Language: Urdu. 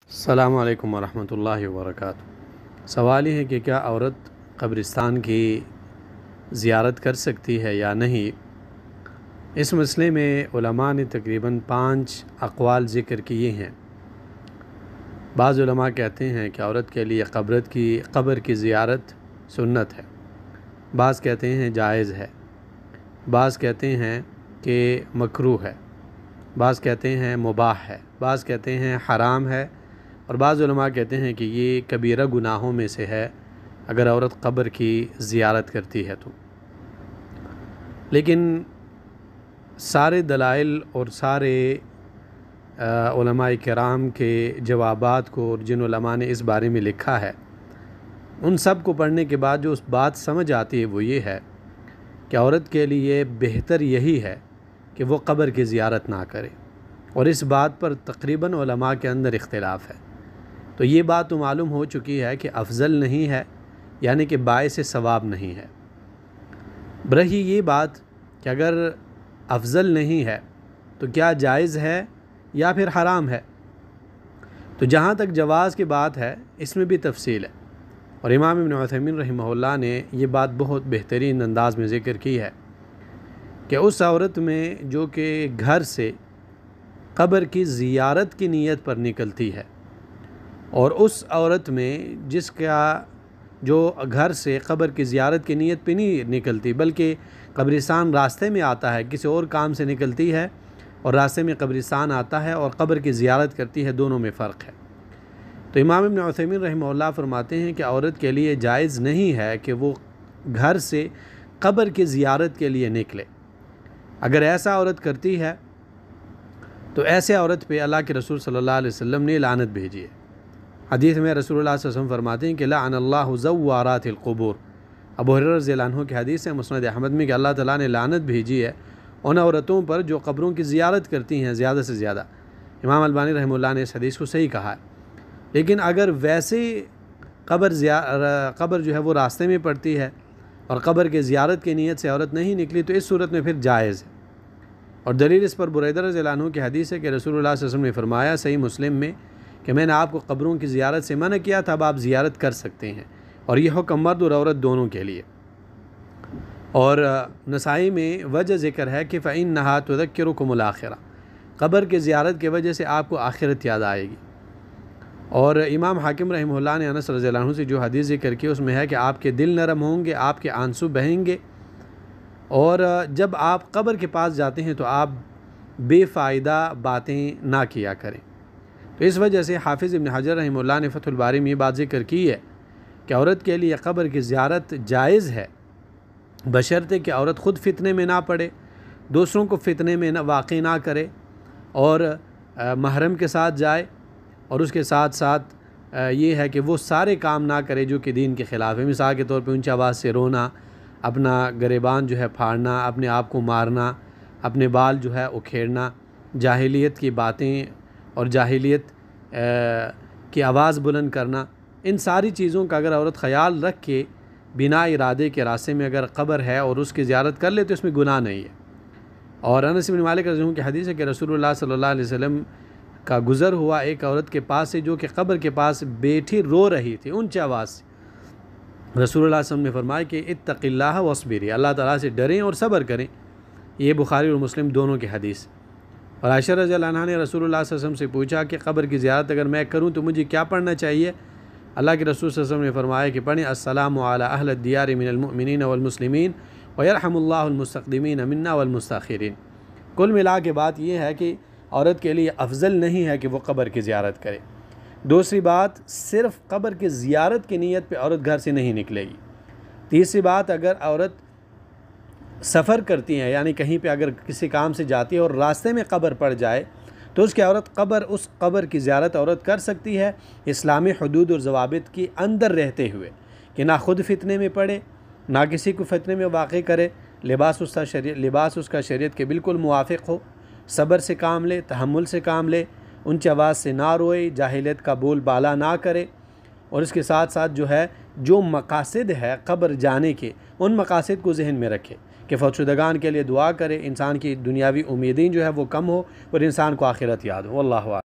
السلام علیکم ورحمۃ اللہ وبرکاتہ۔ سوال یہ ہے کہ کیا عورت قبرستان کی زیارت کر سکتی ہے یا نہیں؟ اس مسئلے میں علماء نے تقریباً 5 اقوال ذکر کیے ہیں۔ بعض علماء کہتے ہیں کہ عورت کے لیے قبر کی زیارت سنت ہے، بعض کہتے ہیں جائز ہے، بعض کہتے ہیں کہ مکروہ ہے، بعض کہتے ہیں مباح ہے، بعض کہتے ہیں حرام ہے، اور بعض علماء کہتے ہیں کہ یہ کبیرہ گناہوں میں سے ہے اگر عورت قبر کی زیارت کرتی ہے تو۔ لیکن سارے دلائل اور سارے علماء کرام کے جوابات کو، اور جن علماء نے اس بارے میں لکھا ہے، ان سب کو پڑھنے کے بعد جو اس بات سمجھ آتی ہے وہ یہ ہے کہ عورت کے لیے بہتر یہی ہے کہ وہ قبر کی زیارت نہ کرے، اور اس بات پر تقریباً علماء کے اندر اختلاف ہے۔ تو یہ بات تو معلوم ہو چکی ہے کہ افضل نہیں ہے، یعنی کہ باعث ثواب نہیں ہے۔ برہی یہ بات کہ اگر افضل نہیں ہے تو کیا جائز ہے یا پھر حرام ہے؟ تو جہاں تک جواز کی بات ہے اس میں بھی تفصیل ہے، اور امام ابن عثیمین رحمہ اللہ نے یہ بات بہت بہترین انداز میں ذکر کی ہے کہ اس عورت میں جو کہ گھر سے قبر کی زیارت کی نیت پر نکلتی ہے، اور اس عورت میں جس کا جو گھر سے قبر کی زیارت کی نیت پہ نہیں نکلتی بلکہ قبرستان راستے میں آتا ہے، کسی اور کام سے نکلتی ہے اور راستے میں قبرستان آتا ہے اور قبر کی زیارت کرتی ہے، دونوں میں فرق ہے۔ تو امام ابن عثیمین رحمہ اللہ فرماتے ہیں کہ عورت کے لیے جائز نہیں ہے کہ وہ گھر سے قبر کی زیارت کے لیے نکلے۔ اگر ایسا عورت کرتی ہے تو ایسے عورت پہ اللہ کے رسول صلی اللہ علیہ وسلم نے لعنت بھیجی ہے۔ حدیث میں رسول اللہ صلی اللہ علیہ وسلم فرماتے ہیں کہ لعن اللہ زوارات القبور۔ ابو ہریرہ رضی اللہ عنہ کی حدیث ہے مسند احمد میں کہ اللہ تعالیٰ نے لعنت بھیجی ہے ان عورتوں پر جو قبروں کی زیارت کرتی ہیں زیادہ سے زیادہ۔ امام البانی رحمہ اللہ نے اس حدیث کو صحیح کہا ہے۔ لیکن اگر ویسے قبر جو ہے وہ راستے میں پڑتی ہے اور قبر کے زیارت کی نیت سے عورت نہیں نکلی تو اس صورت میں پھر جائز ہے، اور دلیل اس پر بریدہ رضی اللہ عنہ کی حدیث ہے کہ رسول اللہ صلی اللہ علیہ وسلم نے فرمایا صحیح مسلم میں کہ میں نے آپ کو قبروں کی زیارت سے منع کیا تھا، اب آپ زیارت کر سکتے ہیں، اور یہ حکم مرد اور عورت دونوں کے لیے۔ اور نسائی میں وجہ ذکر ہے کہ فَإِنَّهَا تُذَكِّرُكُمُ الْآخِرَةَ، قبر کے زیارت کی وجہ سے آپ کو آخرت یاد آئے گی۔ اور امام حاکم رحمہ اللہ نے انس رضی اللہ عنہ سے جو حدیث ذکر کی اس میں ہے کہ آپ کے دل نرم ہوں گے، آپ کے آنسو بہیں گے، اور جب آپ قبر کے پاس جاتے ہیں تو آپ بے فائدہ باتیں نہ کیا کریں۔ تو اس وجہ سے حافظ ابن حجر رحمہ اللہ نے فتح الباری میں یہ بات ذکر کی ہے کہ عورت کے لیے قبر کی زیارت جائز ہے، بشرطے کہ عورت خود فتنے میں نہ پڑے، دوسروں کو فتنے میں واقع نہ کرے، اور محرم کے ساتھ جائے، اور اس کے ساتھ ساتھ یہ ہے کہ وہ سارے کام نہ کرے جو کہ دین کے خلاف ہے۔ مثال کے طور پہ اونچی آواز سے رونا، اپنا گریبان جو ہے پھاڑنا، اپنے آپ کو مارنا، اپنے بال جو ہے اکھیڑنا، جاہلیت کی باتیں اور جاہلیت کی آواز بلند کرنا، ان ساری چیزوں کا اگر عورت خیال رکھ کے بنا ارادے کے راستے میں اگر قبر ہے اور اس کی زیارت کر لے تو اس میں گناہ نہیں ہے۔ اور انس بن مالک رضی اللہ عنہ کی حدیث ہے کہ رسول اللہ صلی اللہ علیہ وسلم کا گزر ہوا ایک عورت کے پاس سے جو کہ قبر کے پاس بیٹھی رو رہی تھی اونچی آواز سے۔ رسول اللہ صلی اللہ علیہ وسلم نے فرمایا کہ اتق اللہ واصبری، اللہ تعالیٰ سے ڈریں اور صبر کریں۔ یہ بخاری اور مسلم دونوں کی حدیث۔ اور عائشہ رضی اللہ عنہ نے رسول اللہ صلی اللہ علیہ وسلم سے پوچھا کہ قبر کی زیارت اگر میں کروں تو مجھے کیا پڑھنا چاہیے؟ اللہ کے رسول صلی اللہ علیہ وسلم نے فرمایا کہ پڑھیں السلام علی اہل الدیار من المؤمنین والمسلمین ویرحم اللہ المستقدمین منا والمستاخرین۔ کل ملا کے بات یہ ہے کہ عورت کے لیے افضل نہیں ہے کہ وہ قبر کی زیارت کرے۔ دوسری بات، صرف قبر کی زیارت کی نیت پہ عورت گھر سے نہیں نکلے گی۔ تیسری بات، اگر عورت سفر کرتی ہیں، یعنی کہیں پہ اگر کسی کام سے جاتی ہے اور راستے میں قبر پڑ جائے تو اس قبر کی زیارت عورت کر سکتی ہے، اسلامی حدود اور ضوابط کی اندر رہتے ہوئے، کہ نہ خود فتنے میں پڑے، نہ کسی کو فتنے میں واقع کرے، لباس اس کا شریعت کے بالکل موافق ہو، صبر سے کام لے، تحمل سے کام لے، اونچی آواز سے نہ روئے، جاہلیت کا بول بالا نہ کرے، اور اس کے ساتھ ساتھ جو ہے جو مقاصد ہے قبر جانے کے ان مقاصد کو ذہن میں رکھے کہ فوت شدگان کے لیے دعا کرے، انسان کی دنیاوی امیدیں جو ہے وہ کم ہو اور انسان کو آخرت یاد ہو۔ واللہ اعلم۔